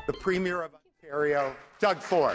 the Premier of Ontario, Doug Ford.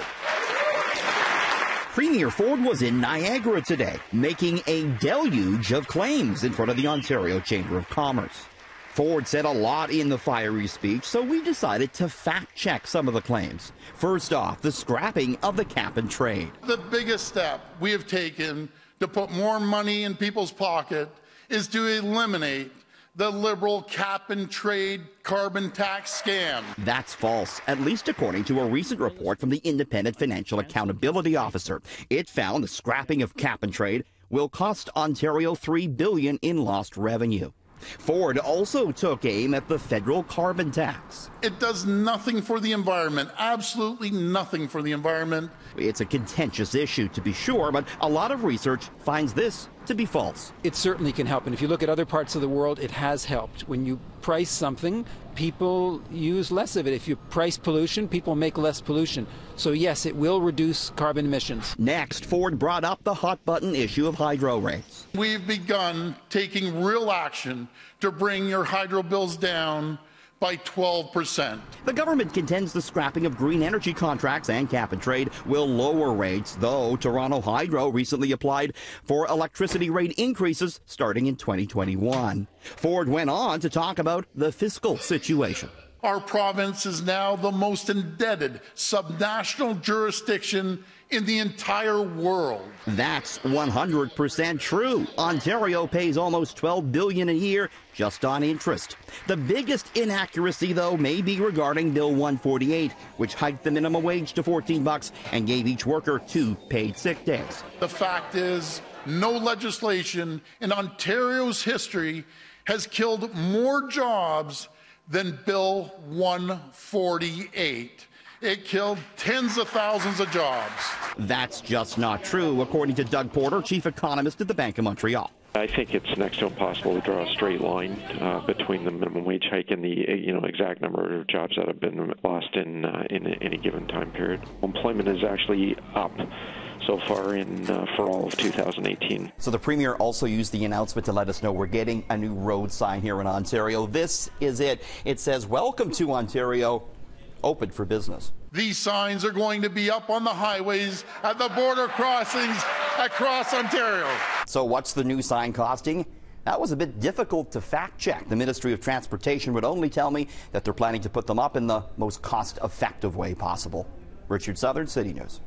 Premier Ford was in Niagara today, making a deluge of claims in front of the Ontario Chamber of Commerce. Ford said a lot in the fiery speech, so we decided to fact-check some of the claims. First off, the scrapping of the cap and trade. The biggest step we have taken to put more money in people's pocket is to eliminate the Liberal cap-and-trade carbon tax scam. That's false, at least according to a recent report from the Independent Financial Accountability Officer. It found the scrapping of cap-and-trade will cost Ontario $3 billion in lost revenue. Ford also took aim at the federal carbon tax. It does nothing for the environment, absolutely nothing for the environment. It's a contentious issue, to be sure, but a lot of research finds this to be false. It certainly can help, and if you look at other parts of the world, it has helped. When you price something, people use less of it. If you price pollution, people make less pollution. So yes, it will reduce carbon emissions. Next, Ford brought up the hot-button issue of hydro rates. We've begun taking real action to bring your hydro bills down by 12%. The government contends the scrapping of green energy contracts and cap and trade will lower rates, though Toronto Hydro recently applied for electricity rate increases starting in 2021. Ford went on to talk about the fiscal situation. Our province is now the most indebted subnational jurisdiction in the entire world. That's 100% true. Ontario pays almost $12 billion a year just on interest. The biggest inaccuracy, though, may be regarding Bill 148, which hiked the minimum wage to $14 and gave each worker 2 paid sick days. The fact is, no legislation in Ontario's history has killed more jobs than Bill 148. It killed tens of thousands of jobs. That's just not true, according to Doug Porter, chief economist at the Bank of Montreal. I think it's next to impossible to draw a straight line between the minimum wage hike and the exact number of jobs that have been lost in any given time period. Employment is actually up so far for all of 2018. So the Premier also used the announcement to let us know we're getting a new road sign here in Ontario. This is it. It says, "Welcome to Ontario, open for business." These signs are going to be up on the highways, at the border crossings across Ontario. So what's the new sign costing? That was a bit difficult to fact check. The Ministry of Transportation would only tell me that they're planning to put them up in the most cost-effective way possible. Richard Southern, City News.